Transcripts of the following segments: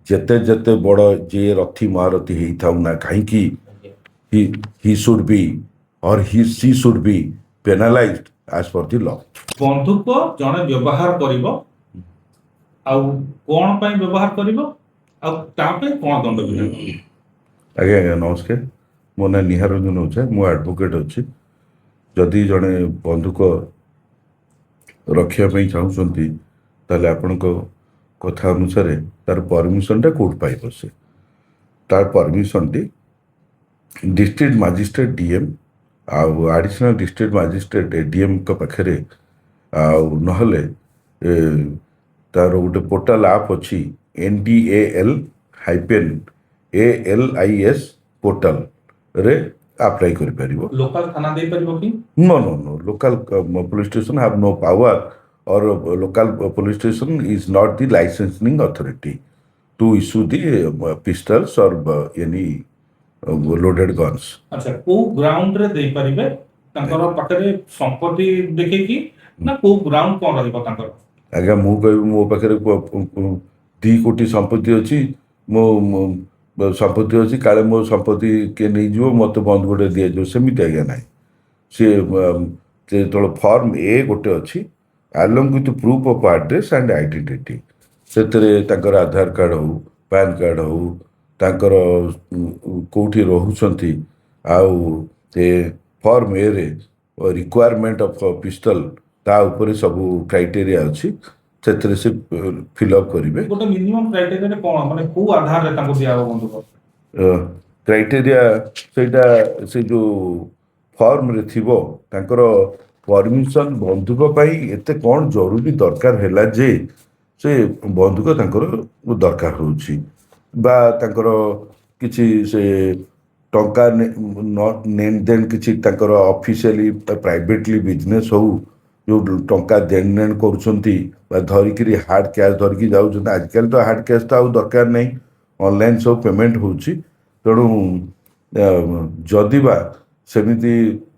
ଯେତେ ଯେତେ ବଡ଼ ଯିଏ ରଥି ମହାରଥୀ ହେଇଥାଉ ନା କାହିଁକି he should be or she should be penalized as per the law. ବନ୍ଧୁକ ଜଣେ ବ୍ୟବହାର କରିବ ଆଉ କଣ ପାଇଁ ବ୍ୟବହାର କରିବ ଆଉ ତା ପାଇଁ କଣ ଦଣ୍ଡ ବିଧାନ? ଆଜ୍ଞା ଆଜ୍ଞା ନମସ୍କାର, ମୋ ନାଁ ନିହାର ରଞ୍ଜନ ଓଝା, ମୁଁ ଆଡ଼ଭୋକେଟ୍ ଅଛି। ଯଦି ଜଣେ ବନ୍ଧୁକ ରଖିବା ପାଇଁ ଚାହୁଁଛନ୍ତି ତାହେଲେ ଆପଣଙ୍କ କଥା ଅନୁସାରେ ତାର ପରମିଶନଟା କୋର୍ଟ ପାଇବ। ସେ ତାର ପରମିଶନଟି ଡିଷ୍ଟ୍ରିକ୍ଟ ମାଜିଷ୍ଟ୍ରେଟ୍ ଡିଏମ୍ ଆଉ ଆଡ଼ିସନାଲ୍ ଡିଷ୍ଟ୍ରିକ୍ଟ ମାଜିଷ୍ଟ୍ରେଟ୍ ଏଡିଏମ୍ଙ୍କ ପାଖରେ, ଆଉ ନହେଲେ ତାର ଗୋଟେ ପୋର୍ଟାଲ ଆପ୍ ଅଛି NDAL-ALIS ପୋର୍ଟାଲରେ ଆପ୍ଲାଏ କରିପାରିବ। ଲୋକାଲ ଥାନା ଦେଇପାରିବ କି? No. Local police station have no power, or local police station is not the licensing authority to issue the pistols or any loaded guns. ଆଚ୍ଛା, କୋଉ ଗ୍ରାଉଣ୍ଡ ରେ ଦେଇପାରିବେ? ତାଙ୍କର ପାଖରେ ସମ୍ପତ୍ତି ଦେଖେଇକି ନା କୋଉ ଗ୍ରାଉଣ୍ଡ କଣ ରହିବ ତାଙ୍କର? ଆଜ୍ଞା ମୁଁ କହିବି ମୋ ପାଖରେ 2 କୋଟି ସମ୍ପତ୍ତି ଅଛି, ମୋ ସମ୍ପତ୍ତି ଅଛି, କାଳେ ମୋ ସମ୍ପତ୍ତି କିଏ ନେଇଯିବ, ମୋତେ ବନ୍ଦ ଗୋଟେ ଦିଆଯିବ, ସେମିତି ଆଜ୍ଞା ନାହିଁ। ସେ ଯେତେବେଳେ ଫର୍ମ ଏ ଗୋଟେ ଅଛି along with proof of address and identity, ସେଥିରେ ତାଙ୍କର ଆଧାର କାର୍ଡ଼ ହଉ, ପାନ୍ କାର୍ଡ଼ ହଉ, ତାଙ୍କର କେଉଁଠି ରହୁଛନ୍ତି, ଆଉ ସେ ଫର୍ମ ଏରେ ରିକ୍ୱାରମେଣ୍ଟ ଅଫ୍ ପିଷ୍ଟଲ ତା ଉପରେ ସବୁ କ୍ରାଇଟେରିଆ ଅଛି, ସେଥିରେ ସେ ଫିଲ୍ଅପ୍ କରିବେ। ଗୋଟେ ମିନିମମ୍ କ୍ରାଇଟେରିଆରେ କଣ, ମାନେ କୋଉ ଆଧାରରେ ତାଙ୍କୁ ଦିଆହବ ବନ୍ଧୁକ? କ୍ରାଇଟେରିଆ ସେଇଟା ସେ ଯେଉଁ ଫର୍ମରେ ଥିବ। ତାଙ୍କର ପରମିଶନ ବନ୍ଧୁକ ପାଇଁ ଏତେ କ'ଣ ଜରୁରୀ ଦରକାର ହେଲା ଯେ ସେ ବନ୍ଧୁକ ତାଙ୍କର ଦରକାର ହେଉଛି, ବା ତାଙ୍କର କିଛି ସେ ଟଙ୍କା ନେଣ କିଛି ତାଙ୍କର ଅଫିସିଆଲି ପ୍ରାଇଭେଟଲି ବିଜନେସ୍ ହଉ, ଯେଉଁ ଟଙ୍କା ଦେଣନେଣ କରୁଛନ୍ତି ବା ଧରିକିରି ହାର୍ଡ଼ କ୍ୟାସ୍ ଧରିକି ଯାଉଛନ୍ତି। ଆଜିକାଲି ତ ହାର୍ଡ଼ କ୍ୟାସ୍ ତ ଆଉ ଦରକାର ନାହିଁ, ଅନଲାଇନ୍ ସବୁ ପେମେଣ୍ଟ ହେଉଛି। ତେଣୁ ଯଦି ବା ସେମିତି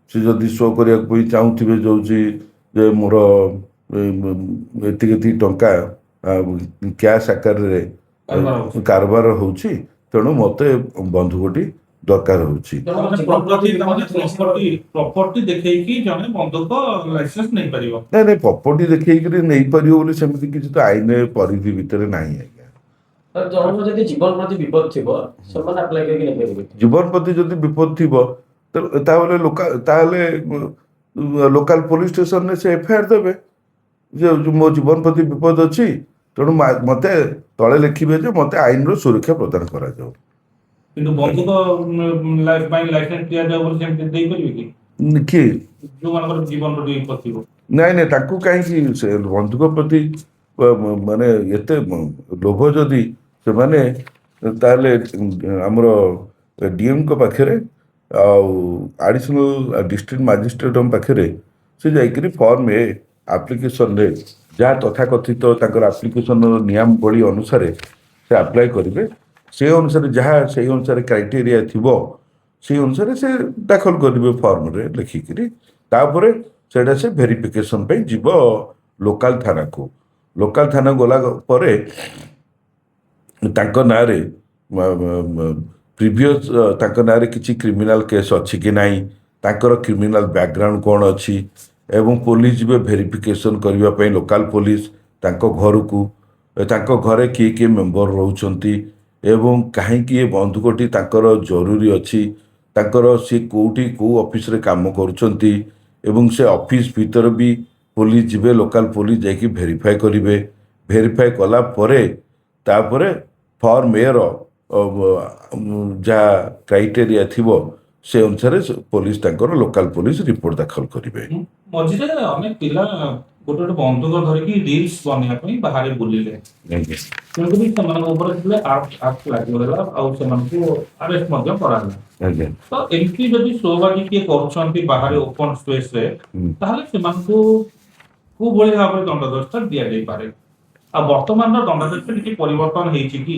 ସେ ଯଦି ଶୋ କରିବାକୁ ବି ଚାହୁଁଥିବେ ଯାଉଛି ଯେ ମୋର ଏତିକି ଟଙ୍କା କ୍ୟାସ୍ ଆକାରରେ କାରବାର ହେଉଛି, ତେଣୁ ମୋତେ ବନ୍ଧୁକଟି ଦରକାର ହେଉଛି। ପ୍ରପର୍ଟି ଦେଖେଇକି ଜଣେ ବନ୍ଧୁକ ଲାଇସେନ୍ସ ନେଇପାରିବ? ନାଇଁ, ପ୍ରପର୍ଟି ଦେଖେଇକିରି ନେଇପାରିବ ବୋଲି ସେମିତି କିଛି ତ ଆଇନ ପରିଧି ଭିତରେ ନାହିଁ ଆଜ୍ଞା। ଜଣଙ୍କର ଯଦି ଜୀବନ ପ୍ରତି ବିପଦ ଥିବ ସେମାନେ ଆପ୍ଲାଏ କରିକି ନେଇପାରିବେ? ଜୀବନ ପ୍ରତି ଯଦି ବିପଦ ଥିବ ତାହେଲେ ଲୋକାଲ ପୋଲିସ ଷ୍ଟେସନରେ ସେ ଏଫଆଇଆର ଦେବେ ଯେ ମୋ ଜୀବନ ପ୍ରତି ବିପଦ ଅଛି, ତେଣୁ ମୋତେ ତଳେ ଲେଖିବେ ଯେ ମୋତେ ଆଇନର ସୁରକ୍ଷା ପ୍ରଦାନ କରାଯାଉ। କିନ୍ତୁ ବନ୍ଧୁକ ପାଇଁ ଲାଇସେନ୍ସ ଦିଆଯାଉ ବୋଲି ସେମିତି ଦେଇପାରିବେ କି? କିଏ? ଯୋଉମାନଙ୍କର ଜୀବନ ପ୍ରତି ବିପଦ ଥିବ। ନାଇଁ, ତାଙ୍କୁ କାହିଁକି ସେ ବନ୍ଧୁକ ପ୍ରତି ମାନେ ଏତେ ଲୋଭ ଯଦି ସେମାନେ, ତାହେଲେ ଆମର ଡିଏମ୍ଙ୍କ ପାଖରେ ଆଉ ଆଡ଼ିସନାଲ ଡିଷ୍ଟ୍ରିକ୍ଟ ମାଜିଷ୍ଟ୍ରେଟଙ୍କ ପାଖରେ ସେ ଯାଇକରି ଫର୍ମ ଏ ଆପ୍ଲିକେସନରେ ଯାହା ତଥାକଥିତ ତାଙ୍କର ଆପ୍ଲିକେସନର ନିୟମାବଳୀ ଅନୁସାରେ ସେ ଆପ୍ଲାଏ କରିବେ। ସେ ଅନୁସାରେ ଯାହା ସେଇ ଅନୁସାରେ କ୍ରାଇଟେରିଆ ଥିବ, ସେଇ ଅନୁସାରେ ସେ ଦାଖଲ କରିବେ ଫର୍ମରେ ଲେଖିକିରି। ତାପରେ ସେଇଟା ସେ ଭେରିଫିକେସନ୍ ପାଇଁ ଯିବ ଲୋକାଲ ଥାନାକୁ। ଲୋକାଲ ଥାନା ଗଲା ପରେ ତାଙ୍କ ନାଁରେ ପ୍ରିଭିୟସ୍ ତାଙ୍କ ନାଁରେ କିଛି କ୍ରିମିନାଲ କେସ୍ ଅଛି କି ନାହିଁ, ତାଙ୍କର କ୍ରିମିନାଲ ବ୍ୟାକଗ୍ରାଉଣ୍ଡ କ'ଣ ଅଛି, ଏବଂ ପୋଲିସ ଯିବେ ଭେରିଫିକେସନ୍ କରିବା ପାଇଁ ଲୋକାଲ ପୋଲିସ ତାଙ୍କ ଘରକୁ, ତାଙ୍କ ଘରେ କିଏ କିଏ ମେମ୍ବର ରହୁଛନ୍ତି ଏବଂ କାହିଁକି ଏ ବନ୍ଧୁକଟି ତାଙ୍କର ଜରୁରୀ ଅଛି, ତାଙ୍କର ସେ କେଉଁଠି କେଉଁ ଅଫିସରେ କାମ କରୁଛନ୍ତି, ଏବଂ ସେ ଅଫିସ ଭିତରେ ବି ପୋଲିସ ଯିବେ, ଲୋକାଲ ପୋଲିସ ଯାଇକି ଭେରିଫାଏ କରିବେ। ଭେରିଫାଏ କଲା ପରେ ତାପରେ ଫର୍ମ ଏର ଯାହା କ୍ରାଇଟେରିଆ ଥିବ ସେ ଅନୁସାରେ ପୋଲିସ ତାଙ୍କର ଲୋକାଲ ପୋଲିସ ରିପୋର୍ଟ ଦାଖଲ କରିବେ। ମଝିରେ ଅନେକ ପିଲା ଗୋଟେ ବନ୍ଧୁକ ଧରିକି ରିଲ୍ସ ବନେଇବା ପାଇଁ ବାହାରେ ବୁଲିଲେ, ତେଣୁକରି ସେମାନଙ୍କ ଉପରେ ଆକ୍ଟ ଲାଗିଗଲା ଆଉ ସେମାନଙ୍କୁ ଆରେଷ୍ଟ ମଧ୍ୟ କରାଗଲା। ତ ଏମିତି ଯଦି ଶୋବାଜି କିଏ କରୁଛନ୍ତି ବାହାରେ ଓପନ ସ୍ପେସରେ, ତାହେଲେ ସେମାନଙ୍କୁ କୋଉଭଳି ଭାବରେ ଦଣ୍ଡବ୍ୟବସ୍ଥା ଦିଆଯାଇପାରେ? ଆଉ ବର୍ତ୍ତମାନର ଦଣ୍ଡବ୍ୟବସ୍ଥା କିଛି ପରିବର୍ତ୍ତନ ହେଇଛି କି?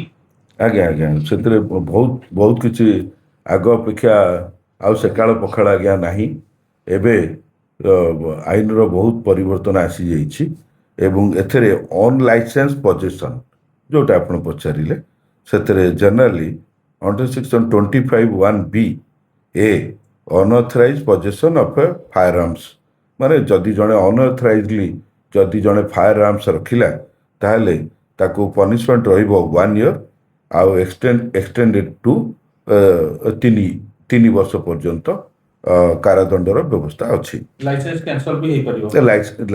ଆଜ୍ଞା ସେଥିରେ ବହୁତ କିଛି ଆଗ ଅପେକ୍ଷା ଆଉ ସେକାଳ ପଖାଳ ଆଜ୍ଞା ନାହିଁ। ଏବେ ଆଇନର ବହୁତ ପରିବର୍ତ୍ତନ ଆସିଯାଇଛି ଏବଂ ଏଥିରେ ଅନଲାଇସେନ୍ସ ପଜେସନ୍, ଯେଉଁଟା ଆପଣ ପଚାରିଲେ, ସେଥିରେ generally under section 25(1)(b) a unauthorised possession of a firearms, ମାନେ ଯଦି ଜଣେ ଅନଅଥରାଇଜଲି ଯଦି ଜଣେ ଫାୟାର ଆର୍ମସ୍ ରଖିଲା ତାହେଲେ ତାକୁ ପନିଶମେଣ୍ଟ ରହିବ 1 year ଆଉ ଏକ୍ସଟେଣ୍ଡେଡ୍ ଟୁ 3 ବର୍ଷ ପର୍ଯ୍ୟନ୍ତ କାରାଦଣ୍ଡର ବ୍ୟବସ୍ଥା ଅଛି। ଲାଇସେନ୍ସ କ୍ୟାନ୍ସଲ ବି ହେଇପାରିବ।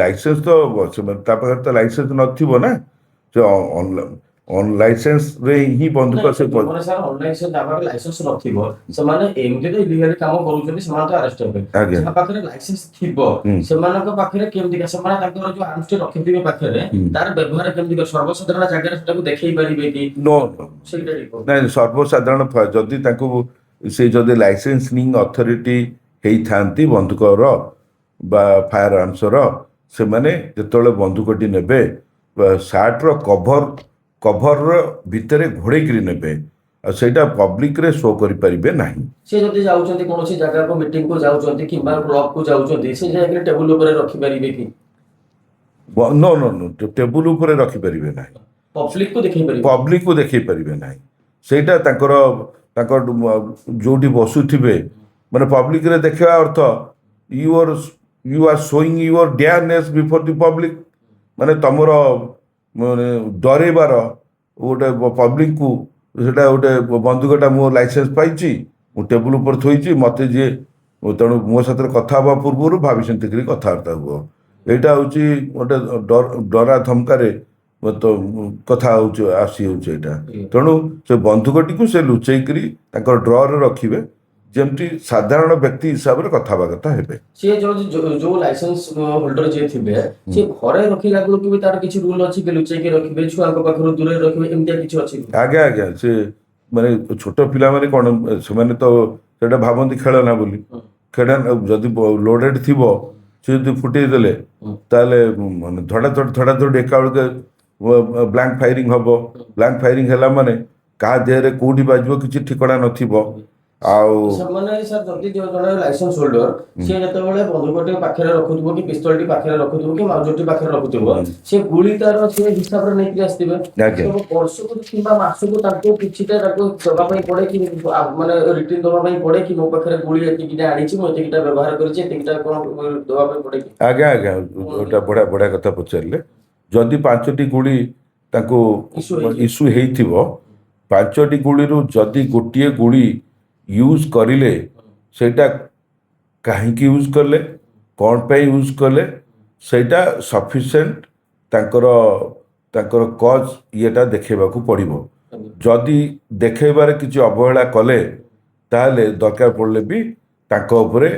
ଲାଇସେନ୍ସ ତ ତା ପାଖରେ ତ ଲାଇସେନ୍ସ ନଥିବ ନା, ସେ ଅନଲାଇସେନ୍ସରେ ହିଁ ବନ୍ଧୁକ ସେ ମାନେ ସାର୍ ଅନଲାଇନ ଯାହା ପାଖରେ ଲାଇସେନ୍ସ ନଥିବ ସେମାନେ ଏମିତି ତ ଇଲିଗାଲି କାମ କରୁଛନ୍ତି, ସେମାନେ ତ ଆରେଷ୍ଟ ହେବେ। ଆଜ୍ଞା। ଯାହା ପାଖରେ ଲାଇସେନ୍ସ ଥିବ ହୁଁ। ସେମାନଙ୍କ ପାଖରେ କେମିତି ସେମାନେ ତାଙ୍କର ଯୋଉ ଆର୍ମସ୍ ରଖିଥିବେ ପାଖରେ ତାର ବ୍ୟବହାର କେମିତି ସର୍ବସାଧାରଣ ଜାଗାରେ ସେଟାକୁ ଦେଖେଇ ପାରିବେ କି? नो ସେଇଟା ଟିକେ କୁହନ୍ତୁ। ନାଇଁ ସର୍ବସାଧାରଣ ଯଦି ତାଙ୍କୁ ସେ ଯଦି ଲାଇସେନ୍ସିଂ ଅଥରିଟି ହେଇଥାନ୍ତି ବନ୍ଧୁକର ବା ଫାୟାର ଆର୍ମସର, ସେମାନେ ଯେତେବେଳେ ବନ୍ଧୁକଟି ନେବେ ସାର୍ଟର କଭର ଭିତରେ ଘୋଡ଼େଇକିରି ନେବେ, ଆଉ ସେଇଟା ପବ୍ଲିକରେ ଶୋ କରିପାରିବେ ନାହିଁ। ସେ ଯଦି ଯାଉଛନ୍ତି କୌଣସି ଜାଗାକୁ ମିଟିଂକୁ ଯାଉଛନ୍ତି କିମ୍ବା କ୍ଲବକୁ ଯାଉଛନ୍ତି ସେ ଜାଗାରେ ଟେବୁଲ ଉପରେ ରଖିପାରିବେ କି? नो नो नो ଟେବୁଲ ଉପରେ ରଖିପାରିବେ ନାହିଁ, ପବ୍ଲିକକୁ ଦେଖେଇ ପାରିବେ? ପବ୍ଲିକକୁ ଦେଖେଇ ପାରିବେ ନାହିଁ। ସେଇଟା ତାଙ୍କର ଯୋଉଠି ବସୁଥିବେ, ମାନେ ପବ୍ଲିକରେ ଦେଖିବା ଅର୍ଥ you are showing your daringness before the public, ମାନେ ତମର ମାନେ ଡରେଇବାର ଗୋଟେ ପବ୍ଲିକକୁ, ସେଟା ଗୋଟେ ବନ୍ଧୁକଟା ମୁଁ ଲାଇସେନ୍ସ ପାଇଛି, ମୁଁ ଟେବୁଲ ଉପରେ ଥୋଇଛି, ମୋତେ ଯିଏ ତେଣୁ ମୋ ସାଥିରେ କଥା ହେବା ପୂର୍ବରୁ ଭାବି ଚିନ୍ତିକିରି କଥାବାର୍ତ୍ତା ହୁଅ। ଏଇଟା ହେଉଛି ଗୋଟେ ଡରା ଧମକାରେ କଥା ଆସିଯାଉଛି ଏଇଟା। ତେଣୁ ସେ ବନ୍ଧୁକଟିକୁ ସେ ଲୁଚେଇକିରି ତାଙ୍କର ଡ୍ରରେ ରଖିବେ, ଯେମିତି ସାଧାରଣ ବ୍ୟକ୍ତି ହିସାବରେ କଥାହେବା କଥା ହେବେ। ସିଏ ଯୋଉ ଲାଇସେନ୍ସ ହୋଲ୍ଡର ଯିଏ ଥିବେ ସେ ଘରେ ରଖିଲା ବେଳକୁ ବି ତାର କିଛି ରୁଲ ଅଛି କି ଲୁଚେଇକି ରଖିବେ, ଛୁଆଙ୍କ ପାଖରୁ ଦୂରରେ ରଖିବେ, ଏମିତିଆ କିଛି ଅଛି? ଆଜ୍ଞା ଆଜ୍ଞା, ସେ ମାନେ ଛୋଟ ପିଲାମାନେ କ'ଣ ସେମାନେ ତ ସେଇଟା ଭାବନ୍ତି ଖେଳନା ବୋଲି, ଖେଳନା ଯଦି ଲୋଡେଡ୍ ଥିବ ସେ ଯଦି ଫୁଟେଇ ଦେଲେ ତାହେଲେ ମାନେ ଧଡ଼ାଧଡ଼ ଏକା ବେଳକେ ବ୍ଲାଙ୍କ ଫାୟାରିଂ ହବ। ବ୍ଲାଙ୍କ ଫାୟାରିଂ ହେଲା ମାନେ କାହା ଦେହରେ କୋଉଠି ବାଜିବ କିଛି ଠିକଣା ନଥିବ। ଆଉ ସେମାନେ ସାର୍ ଯଦି ଜଣେ ଲାଇସେନ୍ସ ହୋଲ୍ଡର ସିଏ ଯେତେବେଳେ ବନ୍ଧୁକଟି ପାଖରେ ରଖୁଥିବ କି ପିସ୍ତଲଟି ପାଖରେ ରଖୁଥିବ କି ମାଉଜଟି ପାଖରେ ରଖୁଥିବ, ସେ ଗୁଳି ତାର ସେ ହିସାବରେ ନେଇକି ଆସିଥିବେ। ଆଜ୍ଞା। ବର୍ଷକୁ କିମ୍ବା ମାସକୁ ତାଙ୍କୁ କିଛିଟା ତାକୁ ଦେବା ପାଇଁ ପଡେ କି ମାନେ ରିଟର୍ନ ଦେବା ପାଇଁ ପଡେ କି ମୋ ପାଖରେ ଗୁଳି ଏତିକିଟା ଆଣିଛି, ମୁଁ ଏତିକିଟା ବ୍ୟବହାର କରିଛି, ଏତିକିଟା କଣ ଦେବା ପାଇଁ ପଡେ କି? ଆଜ୍ଞା ଆଜ୍ଞା, ଏଇଟା ବଢ଼ିଆ କଥା ପଚାରିଲେ। ଯଦି 5ଟି ଗୁଳି ତାଙ୍କୁ ଇସ୍ୟୁ ହେଇଥିବ, 5ଟି ଗୁଳିରୁ ଯଦି ଗୋଟିଏ ଗୁଳି ୟୁଜ୍ କରିଲେ ସେଇଟା କାହିଁକି ୟୁଜ୍ କଲେ, କ'ଣ ପାଇଁ ୟୁଜ୍ କଲେ, ସେଇଟା ସଫିସିଏଣ୍ଟ ତାଙ୍କର କଜ୍ ଇଏଟା ଦେଖେଇବାକୁ ପଡ଼ିବ। ଯଦି ଦେଖେଇବାରେ କିଛି ଅବହେଳା କଲେ ତାହେଲେ ଦରକାର ପଡ଼ିଲେ ବି ତାଙ୍କ ଉପରେ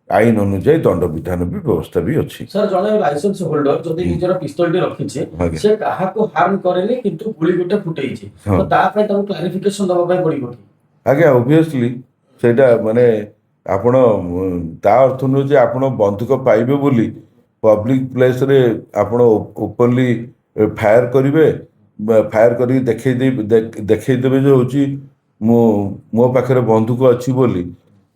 ଆଇନ ଅନୁଯାୟୀ ଦଣ୍ଡବିଧାନ ବି ବ୍ୟବସ୍ଥା ବି ଅଛି। ସାର୍ ଜଣେ ଲାଇସେନ୍ସ ହୋଲ୍ଡର ଯଦି ନିଜର ପିସ୍ତଲଟି ରଖିଛି, ସେ କାହାକୁ ହାର୍ମ କରେନି କିନ୍ତୁ ଗୁଳି ଗୋଟେ ଫୁଟେଇଛି, ତ ତା ପାଇଁ ତାଙ୍କୁ କ୍ଲାରିଫିକେସନ ଦେବା ପାଇଁ ପଡିବ କି? ଆଜ୍ଞା ଓବିୟସଲି ସେଇଟା ମାନେ ଆପଣ ତା ଅର୍ଥ ନୁହେଁ ଯେ ଆପଣ ବନ୍ଧୁକ ପାଇବେ ବୋଲି ପବ୍ଲିକ ପ୍ଲେସରେ ଆପଣ ଓପନଲି ଫାୟାର କରିବେ, ଫାୟାର କରିକି ଦେଖେଇଦେବେ ଯେ ହେଉଛି ମୋ ପାଖରେ ବନ୍ଧୁକ ଅଛି ବୋଲି।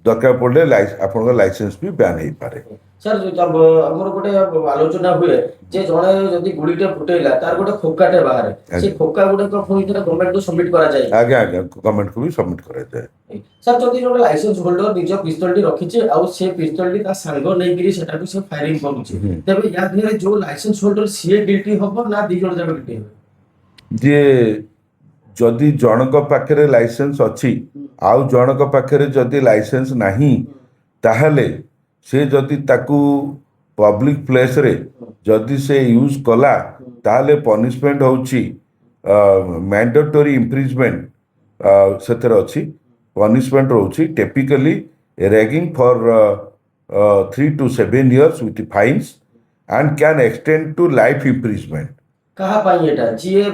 ଦରକାର ପଡ଼ିଲେ ଆପଣଙ୍କ ଲାଇସେନ୍ସ ବି ବ୍ୟାନ୍ ହେଇପାରେ। ସାର୍ ଆମର ଗୋଟେ ଆଲୋଚନା ହୁଏ ଯେ ଜଣେ ଯଦି ଗୁଳିଟେ ଫୁଟେଇଲା ତାର ଗୋଟେ ଖୋକାଟେ ବାହାରେ, ସେ ଖୋକା ଗୁଡାକ ପୁଣି ଥରେ ଗଭର୍ଣ୍ଣମେଣ୍ଟକୁ ସବମିଟ୍ କରାଯାଏ? ଆଜ୍ଞା ଆଜ୍ଞା, ଗଭର୍ଣ୍ଣମେଣ୍ଟକୁ ବି ସବମିଟ୍ କରାଯାଏ। ସାର୍ ଯଦି ଜଣେ ଲାଇସେନ୍ସ ହୋଲ୍ଡର ନିଜ ପିସ୍ତଲଟି ରଖିଛି ଆଉ ସେ ପିସ୍ତଲଟି ତା ସାଙ୍ଗ ନେଇକିରି ସେଟାକୁ ସେ ଫାୟାରିଂ କରୁଛି, ତେବେ ୟା ଦେହରେ ଯୋଉ ଲାଇସେନ୍ସ ହୋଲ୍ଡର ସିଏ ଗିଲ୍ଟି ହବ ନା 2 ଜଣ ଯାକ ଗିଲ୍ଟି ହେବେ? ଯିଏ ଯଦି ଜଣଙ୍କ ପାଖରେ ଲାଇସେନ୍ସ ଅଛି ଆଉ ଜଣଙ୍କ ପାଖରେ ଯଦି ଲାଇସେନ୍ସ ନାହିଁ, ତାହେଲେ ସେ ଯଦି ତାକୁ ପବ୍ଲିକ ପ୍ଲେସରେ ଯଦି ସେ ୟୁଜ୍ କଲା ତାହେଲେ ପନିଶମେଣ୍ଟ ହେଉଛି ମ୍ୟାଣ୍ଡେଟୋରି ଇମ୍ପ୍ରିଜମେଣ୍ଟ, ସେଥିରେ ଅଛି ପନିଶମେଣ୍ଟ ରହୁଛି ଟିପିକାଲି ragging for 3 to 7 years with fines and can extend to life imprisonment। କାହା ପାଇଁ ଏଟା? ଯିଏ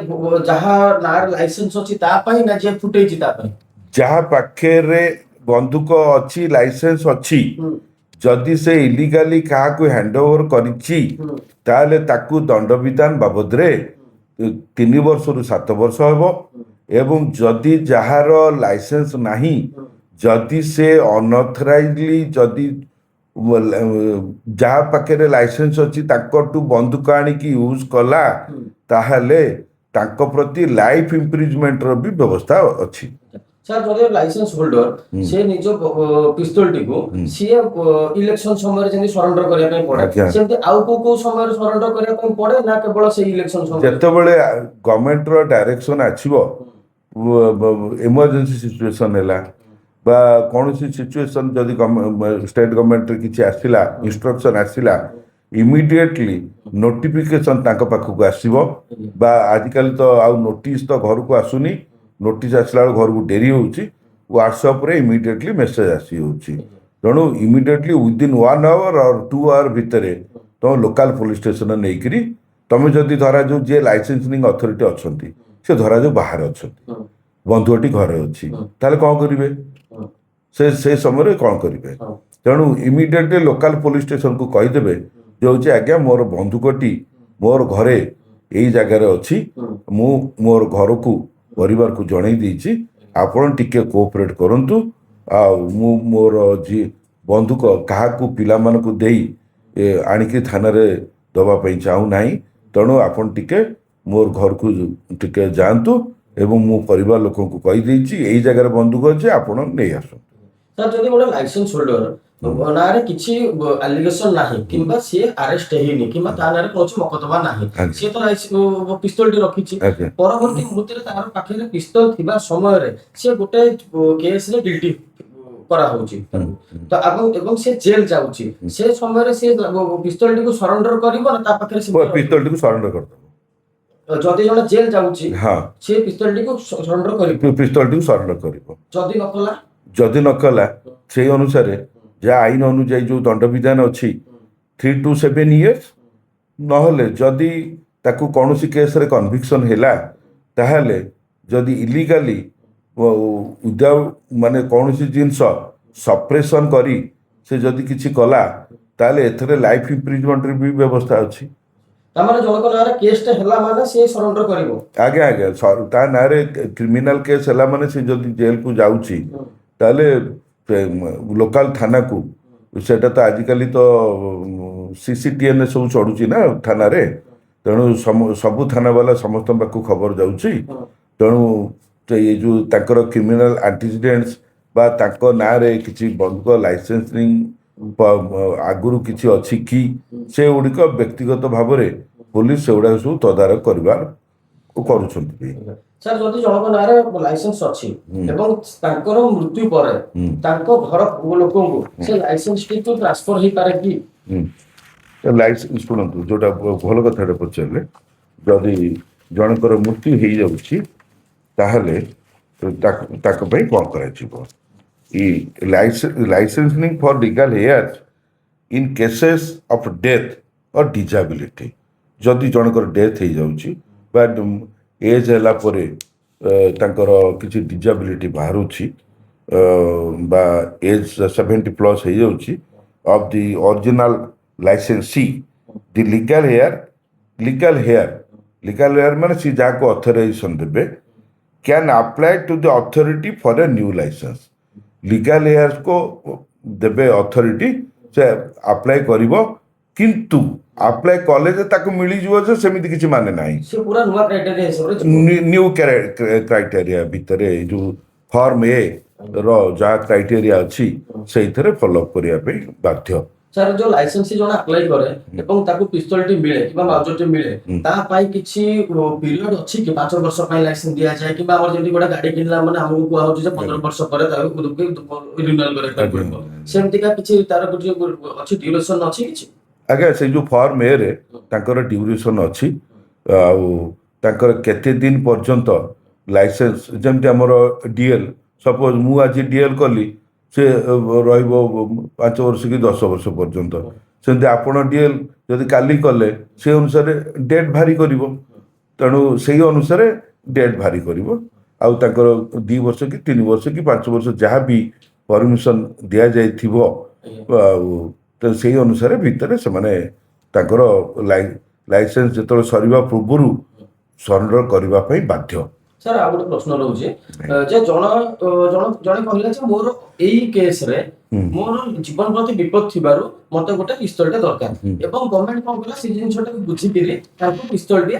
ଯାହା ନାଁରେ ଲାଇସେନ୍ସ ଅଛି ତା ପାଇଁ ନା ଯିଏ ଫୁଟେଇଛି ତା ପାଇଁ? ଯାହା ପାଖରେ ବନ୍ଧୁକ ଅଛି, ଲାଇସେନ୍ସ ଅଛି, ଯଦି ସେ ଇଲିଗାଲି କାହାକୁ ହ୍ୟାଣ୍ଡ ଓଭର କରିଛି ତାହେଲେ ତାକୁ ଦଣ୍ଡବିଧାନ ବାବଦରେ 3 ବର୍ଷରୁ 7 ବର୍ଷ ହେବ। ଏବଂ ଯଦି ଯାହାର ଲାଇସେନ୍ସ ନାହିଁ, ଯଦି ସେ ଅନଅଥରାଇଜଲି ଯଦି ଯାହା ପାଖରେ ଲାଇସେନ୍ସ ଅଛି ତାଙ୍କଠୁ ବନ୍ଧୁକ ଆଣିକି ୟୁଜ୍ କଲା, ତାହେଲେ ତାଙ୍କ ପ୍ରତି ଲାଇଫ୍ ଇମ୍ପ୍ରିଜମେଣ୍ଟର ବି ବ୍ୟବସ୍ଥା ଅଛି। ସାର୍ ଯଦି ଲାଇସେନ୍ସ ହୋଲ୍ଡର ସେ ନିଜ ପିସ୍ତଲଟିକୁ ସିଏ ଇଲେକ୍ସନ ସମୟରେ ଯେମିତି ସରେଣ୍ଡର କରିବା ପାଇଁ ପଡେ ଆଜ୍ଞା। ସେମିତି ଆଉ କୋଉ ସମୟରେ ସରେଣ୍ଡର କରିବା ପାଇଁ ପଡେ ନା କେବଳ ସେଇ ଇଲେକ୍ସନ ସମୟରେ? ଯେତେବେଳେ ଗଭର୍ଣ୍ଣମେଣ୍ଟର ଡାଇରେକ୍ସନ ଆସିବ, ଏମର୍ଜେନ୍ସି ସିଚୁଏସନ୍ ହେଲା ବା କୌଣସି ସିଚୁଏସନ୍ ଯଦି ଷ୍ଟେଟ୍ ଗଭର୍ଣ୍ଣମେଣ୍ଟରେ କିଛି ଆସିଲା, ଇନଷ୍ଟ୍ରକ୍ସନ୍ ଆସିଲା, ଇମିଡ଼ିଏଟଲି ନୋଟିଫିକେସନ୍ ତାଙ୍କ ପାଖକୁ ଆସିବ। ବା ଆଜିକାଲି ତ ଆଉ ନୋଟିସ୍ ତ ଘରକୁ ଆସୁନି, ନୋଟିସ୍ ଆସିଲା ବେଳକୁ ଘରକୁ ଡେରି ହେଉଛି, ହ୍ୱାଟ୍ସଆପ୍ରେ ଇମିଡ଼ିଏଟଲି ମେସେଜ୍ ଆସିଯାଉଛି। ତେଣୁ immediately within 1 hour or 2 hour ଭିତରେ ତୁମ ଲୋକାଲ୍ ପୋଲିସ୍ ଷ୍ଟେସନ୍ ନେଇକିରି ତମେ ଯଦି ଧରାଯାଉ ଯିଏ ଲାଇସେନ୍ସିଂ ଅଥରିଟି ଅଛନ୍ତି ସେ ଧରାଯାଉ ବାହାରେ ଅଛନ୍ତି, ବନ୍ଧୁକଟି ଘରେ ଅଛି, ତାହେଲେ କ'ଣ କରିବେ? ସେ ସମୟରେ କ'ଣ କରିବେ? ତେଣୁ ଇମିଡ଼ିଏଟଲି ଲୋକାଲ୍ ପୋଲିସ୍ ଷ୍ଟେସନକୁ କହିଦେବେ ଯେ ହେଉଛି ଆଜ୍ଞା ମୋର ବନ୍ଧୁକଟି ମୋର ଘରେ ଏଇ ଜାଗାରେ ଅଛି, ମୁଁ ମୋର ଘରକୁ ପରିବାରକୁ ଜଣେଇ ଦେଇଛି, ଆପଣ ଟିକେ କୋଅପରେଟ୍ କରନ୍ତୁ, ଆଉ ମୁଁ ମୋର ବନ୍ଧୁକ କାହାକୁ ପିଲାମାନଙ୍କୁ ଦେଇ ଆଣିକି ଥାନାରେ ଦେବା ପାଇଁ ଚାହୁଁନାହିଁ, ତେଣୁ ଆପଣ ଟିକେ ମୋର ଘରକୁ ଟିକେ ଯାଆନ୍ତୁ ଏବଂ ମୁଁ ପରିବାର ଲୋକଙ୍କୁ କହିଦେଇଛି ଏଇ ଜାଗାରେ ବନ୍ଧୁକ ଅଛି, ଆପଣ ନେଇ ଆସନ୍ତୁ। ସାର୍ ଯଦି ଗୋଟେ ଲାଇସେନ୍ସ ହୋଲ୍ଡର ନାଁରେ କିଛି ଆଲିଗେସନ ନାହିଁ କିମ୍ବା ସିଏ ଆରେଷ୍ଟ ହେଇନି କିମ୍ବା ତା ନାଁରେ କୌଣସି ମକଦ୍ଦମା ନାହିଁ, ସିଏ ତ ପିସ୍ତଲଟି ରଖିଛି, ପରବର୍ତ୍ତୀ ମୁହୂର୍ତ୍ତରେ ତାର ପାଖରେ ପିସ୍ତଲ ଥିବା ସମୟରେ ସିଏ ଗୋଟେ କେସରେ ଗିଲ୍ଟି କରାହଉଛି ତ ଏବଂ ସେ ଜେଲ ଯାଉଛି, ସେ ସମୟରେ ସେ ପିସ୍ତଲଟିକୁ ସରେଣ୍ଡର କରିବ ନା ତା ପାଖରେ ପିସ୍ତଲଟିକୁ ସରେଣ୍ଡର କରିଦେବ? ଯଦି ଜଣେ ଜେଲ ଯାଉଛି ହଁ, ସେ ପିସ୍ତଲଟିକୁ ସରେଣ୍ଡର କରିବ, ପିସ୍ତଲଟିକୁ ସରେଣ୍ଡର କରିବ। ଯଦି ନ କଲା ସେଇ ଅନୁସାରେ ଯାହା ଆଇନ ଅନୁଯାୟୀ ଯେଉଁ ଦଣ୍ଡବିଧାନ ଅଛି 3 to 7 years, ନହେଲେ ଯଦି ତାକୁ କୌଣସି କେସ୍ରେ କନଭିକ୍ସନ୍ ହେଲା ତାହେଲେ ଯଦି ଇଲିଗାଲି ୱିଦାଉଟ୍ ମାନେ କୌଣସି ଜିନିଷ ସପ୍ରେସନ୍ କରି ସେ ଯଦି କିଛି କଲା ତାହେଲେ ଏଥିରେ ଲାଇଫ୍ ଇମ୍ପ୍ରିଜମେଣ୍ଟର ବି ବ୍ୟବସ୍ଥା ଅଛି। ତାମାନେ ଜଣଙ୍କ ନାଁରେ କେସଟା ହେଲା ମାନେ ସେ ସରେଣ୍ଡର କରିବ? ଆଜ୍ଞା ଆଜ୍ଞା, ତା ନାଁରେ କ୍ରିମିନାଲ କେସ୍ ହେଲା ମାନେ ସେ ଯଦି ଜେଲକୁ ଯାଉଛି ତାହେଲେ ଲୋକାଲ ଥାନାକୁ, ସେଟା ତ ଆଜିକାଲି ତ CCTN ସବୁ ଚଢୁଛି ନା ଥାନାରେ, ତେଣୁ ସବୁ ଥାନା ବାଲା ସମସ୍ତଙ୍କ ପାଖକୁ ଖବର ଯାଉଛି। ତେଣୁ ଏଇ ଯେଉଁ ତାଙ୍କର କ୍ରିମିନାଲ ଆଣ୍ଟିସିଡେଣ୍ଟସ୍ ବା ତାଙ୍କ ନାଁରେ କିଛି ବନ୍ଧୁକ ଲାଇସେନ୍ସିଂ ଆଗରୁ କିଛି ଅଛି କି ସେଗୁଡ଼ିକ ବ୍ୟକ୍ତିଗତ ଭାବରେ ପୋଲିସ ସେଗୁଡ଼ାକ ସବୁ ତଦାରଖ କରୁଛନ୍ତି। ସାର୍ ଯଦି ଜଣଙ୍କ ନାଁରେ ଲାଇସେନ୍ସ ଅଛି ଏବଂ ତାଙ୍କର ମୃତ୍ୟୁ ପରେ ତାଙ୍କ ଘର ଲୋକଙ୍କୁ ସେ ଲାଇସେନ୍ସଟିକୁ ଟ୍ରାନ୍ସଫର ହେଇପାରେ କି? ଲାଇସେନ୍ସ ଶୁଣନ୍ତୁ, ଯୋଉଟା ଭଲ କଥାଟା ପଚାରିଲେ, ଯଦି ଜଣଙ୍କର ମୃତ୍ୟୁ ହେଇଯାଉଛି ତାହେଲେ ତାଙ୍କ ପାଇଁ କ'ଣ କରାଯିବ? Licensing for legal heirs in cases of death or disability, ଯଦି ଜଣଙ୍କର ଡେଥ୍ ହେଇଯାଉଛି ବା ଏଜ୍ ହେଲା ପରେ ତାଙ୍କର କିଛି ଡିଜାବିଲିଟି ବାହାରୁଛି ବା ଏଜ୍ 70+ ହେଇଯାଉଛି of the original licensee, the legal heir ମାନେ ସେ ଯାହାକୁ ଅଥରାଇଜେସନ୍ ଦେବେ can apply to the authority for a new licence. Legal ହେୟାର୍ସକୁ ଦେବେ ଅଥରିଟି, ସେ ଆପ୍ଲାଏ କରିବ, କିନ୍ତୁ ଆପ୍ଲାଏ କଲେ ଯେ ତାକୁ ମିଳିଯିବ ଯେ ସେମିତି କିଛି ମାନେ ନାହିଁ। ନ୍ୟୁ କ୍ରାଇଟେରିଆ ଭିତରେ ଏଇ ଯେଉଁ ଫର୍ମ A ର ଯାହା କ୍ରାଇଟେରିଆ ଅଛି ସେଇଥିରେ ଫଲୋଅପ୍ କରିବା ପାଇଁ ବାଧ୍ୟ। ସାର୍ ଯୋଉ ଲାଇସେନ୍ସ ଜଣେ ଆପ୍ଲାଏ କରେ ଏବଂ ତାକୁ ପିସ୍ତଲଟି ମିଳେ କିମ୍ବା ମାଉଜରଟି ମିଳେ, ତା ପାଇଁ କିଛି ପିରିୟଡ଼ ଅଛି କି? 5 ବର୍ଷ ପାଇଁ ଲାଇସେନ୍ସ ଦିଆଯାଏ କିମ୍ବା ଆମର ଯେମିତି ଗୋଟେ ଗାଡି କିଣିଲା ମାନେ ଆମକୁ କୁହାଯାଉଛି ଯେ 15 ବର୍ଷ ପରେ ତାକୁ ରିନ୍ୟୁଆଲ କରିବାକୁ ପଡିବ, ସେମିତିକା କିଛି ତାର କିଛି ଅଛି, ଡ୍ୟୁରେସନ ଅଛି କିଛି? ଆଜ୍ଞା, ସେଇ ଯେଉଁ ଫର୍ମ A ରେ ତାଙ୍କର ଡ୍ୟୁରେସନ୍ ଅଛି, ଆଉ ତାଙ୍କର କେତେ ଦିନ ପର୍ଯ୍ୟନ୍ତ ଲାଇସେନ୍ସ, ଯେମିତି ଆମର DL, ସପୋଜ ମୁଁ ଆଜି DL କଲି, ସେ ରହିବ 5 ବର୍ଷ କି 10 ବର୍ଷ ପର୍ଯ୍ୟନ୍ତ। ସେମିତି ଆପଣ DL ଯଦି କାଲି କଲେ ସେ ଅନୁସାରେ ଡେଟ୍ ଭାରି କରିବ, ତେଣୁ ସେଇ ଅନୁସାରେ ଡେଟ୍ ଭାରି କରିବ। ଆଉ ତାଙ୍କର 2 ବର୍ଷ କି 3 ବର୍ଷ କି 5 ବର୍ଷ ଯାହା ବି ପରମିସନ୍ ଦିଆଯାଇଥିବ, ଆଉ ସେଇ ଅନୁସାରେ ଭିତରେ ସେମାନେ ତାଙ୍କର ଲାଇସେନ୍ସ ଯେତେବେଳେ ସରିବା ପୂର୍ବରୁ ସରେଣ୍ଡର କରିବା ପାଇଁ ବାଧ୍ୟ। ସାର୍ ଆଉ ଗୋଟେ ପ୍ରଶ୍ନ ରହୁଛି ଯେ ଜଣେ କହିଲା ଯେ ମୋର ଏଇ କେସରେ ମୋର ଜୀବନ ପ୍ରତି ବିପଦ ଥିବାରୁ ମତେ ଗୋଟେ ପିସ୍ତଲଟେ ଦରକାର ଏବଂ ଗଭର୍ଣ୍ଣମେଣ୍ଟ କଣ କଲା ସେ ଜିନିଷଟାକୁ ବୁଝିକିରି ତାଙ୍କୁ ପିସ୍ତଲଟି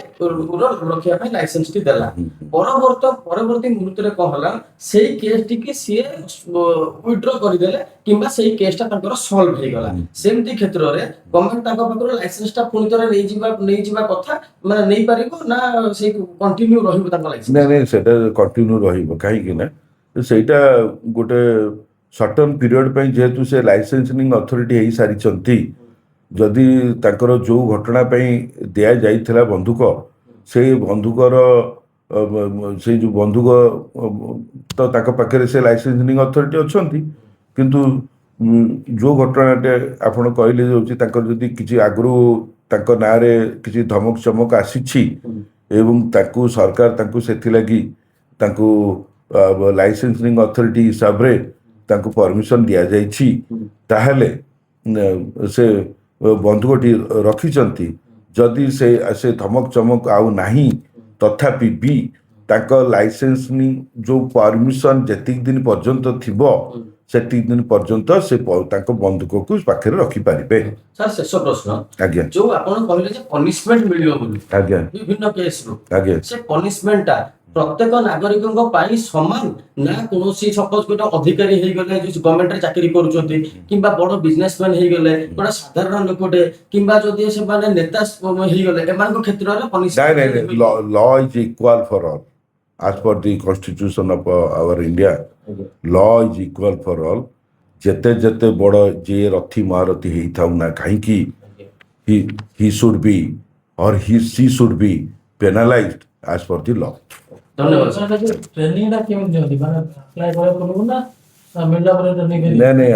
ରଖିବା ପାଇଁ ଲାଇସେନ୍ସଟି ଦେଲା। ପରବର୍ତ୍ତୀ ମୁହୂର୍ତ୍ତରେ କଣ ହେଲା ସେଇ କେସଟିକି ସିଏ ୱିଡ୍ର କରିଦେଲେ କିମ୍ବା ସେଇ କେସଟା ତାଙ୍କର ସଲ୍ଭ ହେଇଗଲା। ସେମିତି କ୍ଷେତ୍ରରେ ଗଭର୍ଣ୍ଣମେଣ୍ଟ ତାଙ୍କ ପାଖରୁ ଲାଇସେନ୍ସଟା ପୁଣି ଥରେ ନେଇଯିବା କଥା ମାନେ ନେଇପାରିବ ନା ସେଇ କଣ୍ଟିନ୍ୟୁ ରହିବ ତାଙ୍କ ଲାଇସେନ୍ସ? ନାଇଁ ସେଟା କଣ୍ଟିନ୍ୟୁ ରହିବ କାହିଁକି ନା ସେଇଟା ଗୋଟେ ସର୍ଟନ୍ ପିରିୟଡ଼ ପାଇଁ ଯେହେତୁ ସେ ଲାଇସେନ୍ସିଂ ଅଥରିଟି ହେଇସାରିଛନ୍ତି ଯଦି ତାଙ୍କର ଯେଉଁ ଘଟଣା ପାଇଁ ଦିଆଯାଇଥିଲା ବନ୍ଧୁକ ସେଇ ବନ୍ଧୁକର ସେଇ ଯେଉଁ ବନ୍ଧୁକ ତ ତାଙ୍କ ପାଖରେ ସେ ଲାଇସେନ୍ସିଂ ଅଥରିଟି ଅଛନ୍ତି କିନ୍ତୁ ଯେଉଁ ଘଟଣାଟେ ଆପଣ କହିଲେ ହେଉଛି ତାଙ୍କର ଯଦି କିଛି ଆଗରୁ ତାଙ୍କ ନାଁରେ କିଛି ଧମକ ଚମକ ଆସିଛି ଏବଂ ତାଙ୍କୁ ସରକାର ତାଙ୍କୁ ସେଥିଲାଗି ତାଙ୍କୁ ଲାଇସେନ୍ସିଂ ଅଥରିଟି ହିସାବରେ ତାଙ୍କୁ ପରମିଶନ ଦିଆଯାଇଛି ତାହେଲେ ସେ ବନ୍ଧୁକଟି ରଖିଛନ୍ତି ଯଦି ସେ ଧମକ ଚମକ ଆଉ ନାହିଁ ତଥାପି ବି ତାଙ୍କ ଲାଇସେନ୍ସିଂ ଯେଉଁ ପରମିଶନ ଯେତିକି ଦିନ ପର୍ଯ୍ୟନ୍ତ ଥିବ ସେତିକି ଦିନ ପର୍ଯ୍ୟନ୍ତ ସେ ତାଙ୍କ ବନ୍ଧୁକକୁ ପାଖରେ ରଖିପାରିବେ। ସାର୍ ଶେଷ ପ୍ରଶ୍ନ, ଆଜ୍ଞା ଯୋଉ ଆପଣ କହିଲେ ଯେ ପନିଶମେଣ୍ଟ ମିଳିବ ବୋଲି ଆଜ୍ଞା ବିଭିନ୍ନ କେସରୁ, ଆଜ୍ଞା ସେ ପନିଶମେଣ୍ଟଟା ପ୍ରତ୍ୟେକ ନାଗରିକଙ୍କ ପାଇଁ ସମାନ ନା କୌଣସି ସପୋଜ ଗୋଟେ ଅଧିକାରୀ ହେଇଗଲେ ଯୋଉ ଗଭର୍ଣ୍ଣମେଣ୍ଟରେ ଚାକିରି କରୁଛନ୍ତି କିମ୍ବା ବଡ ବିଜନେସମ୍ୟାନ ହେଇଗଲେ ଗୋଟେ ସାଧାରଣ ଲୋକଟେ କିମ୍ବା ଯଦି ସେମାନେ ନେତା ହେଇଗଲେ ଏମାନଙ୍କ କ୍ଷେତ୍ରରେ ନାଇଁ punishment? Law is equal for all as per the constitution of our India. law is equal for all. ଯେତେ ଯେତେ ବଡ଼ ଯିଏ ରଥି ମହାରଥୀ ହେଇଥାଉ ନା କାହିଁକି he should be or she should be penalized as per the law. ଧନ୍ୟବାଦ। ଟ୍ରେନିଂଟା କେମିତି ଦିଅନ୍ତି ମାନେ ଆପ୍ଲାଏ କରିବାକୁ ପଡ଼ିବ ନା ମିଳିଲା ପରେ ଟ୍ରେନିଂ? ନାଇଁ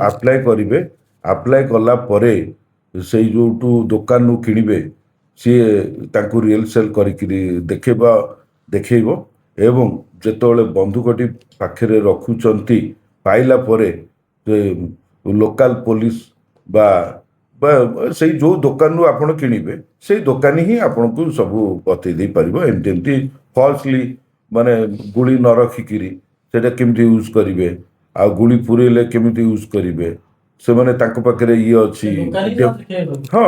ଆପ୍ଲାଏ କରିବେ ଆପ୍ଲାଏ କଲା ପରେ ସେଇ ଯେଉଁଠୁ ଦୋକାନରୁ କିଣିବେ ସିଏ ତାଙ୍କୁ ରିଏଲ୍ ସେଲ୍ କରିକିରି ଦେଖେଇବ ଏବଂ ଯେତେବେଳେ ବନ୍ଧୁକଟି ପାଖରେ ରଖୁଛନ୍ତି ପାଇଲା ପରେ ଲୋକାଲ ପୋଲିସ ବା ସେଇ ଯେଉଁ ଦୋକାନରୁ ଆପଣ କିଣିବେ ସେଇ ଦୋକାନୀ ହିଁ ଆପଣଙ୍କୁ ସବୁ ବତେଇ ଦେଇପାରିବ ଏମିତି ଏମିତି ଫଲ୍ସଲି ମାନେ ଗୁଳି ନ ରଖିକିରି ସେଇଟା କେମିତି ୟୁଜ୍ କରିବେ ଆଉ ଗୁଳି ପୁରେଇଲେ କେମିତି ୟୁଜ୍ କରିବେ ସେମାନେ ତାଙ୍କ ପାଖରେ ଇଏ ଅଛି ହଁ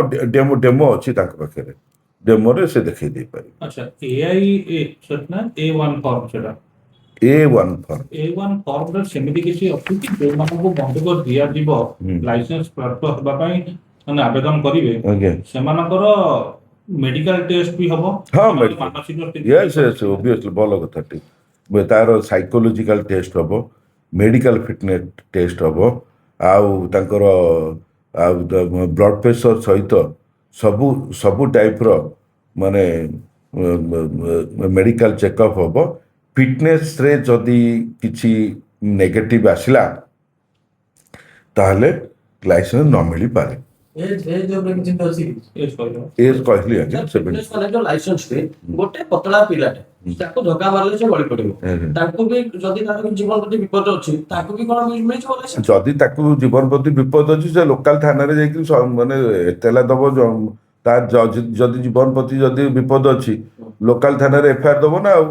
ଡେମୋ ଅଛି ତାଙ୍କ ପାଖରେ ଡେମୋରେ ସେ ଦେଖେଇ ଦେଇପାରିବେ। ଆଚ୍ଛା AIA ସେଟା ନା A1 ଫର୍ମ ସେଟା A1 ଫର୍ମ A1 ଫର୍ମରେ ସେମିତି କିଛି ଅଛି କି ଯେଉଁମାନଙ୍କୁ ବନ୍ଧୁକ ଦିଆଯିବ ଲାଇସେନ୍ସ ପ୍ରାପ୍ତ ହେବା ପାଇଁ ମାନେ ଆବେଦନ କରିବେ ଆଜ୍ଞା ସେମାନଙ୍କର ମେଡିକାଲ ଟେଷ୍ଟ ବି ହବ? ହଁ ମାନସିକ ସ୍ଥିତି ଓବିୟସଲି ଭଲ କଥାଟି ତାର ସାଇକୋଲୋଜିକାଲ ଟେଷ୍ଟ ହବ ମେଡିକାଲ ଫିଟନେସ୍ ଟେଷ୍ଟ ହବ ଆଉ ତାଙ୍କର ଆଉ ବ୍ଲଡ଼ ପ୍ରେସର ସହିତ ସବୁ ଟାଇପ୍ର ମାନେ ମେଡିକାଲ ଚେକଅପ୍ ହବ ଫିଟନେସ୍ରେ ଯଦି କିଛି ନେଗେଟିଭ୍ ଆସିଲା ତାହେଲେ ଲାଇସେନ୍ସ ନ ମିଳିପାରେ। ଏଜ୍ କହିଲି ଆଜ୍ଞା ଲାଇସେନ୍ସରେ ଗୋଟେ ପତଳା ପିଲାଟେ ତାକୁ ଧକ୍କା ମାରିଲେ ସେ ଗଳି ପଡିବ ତାଙ୍କୁ ବି ଯଦି ତାର ଜୀବନ ପ୍ରତି ବିପଦ ଅଛି ତାକୁ ବି କଣ ମିଳିଯିବ ଲାଇସେନ୍ସ? ଯଦି ତାକୁ ଜୀବନ ପ୍ରତି ବିପଦ ଅଛି ସେ ଲୋକାଲ ଥାନାରେ ଯାଇକି ମାନେ ଏତଲା ଦବ ତା ଯଦି ଜୀବନ ପ୍ରତି ଯଦି ବିପଦ ଅଛି ଲୋକାଲ ଥାନାରେ FIR ଦବ ନା ଆଉ।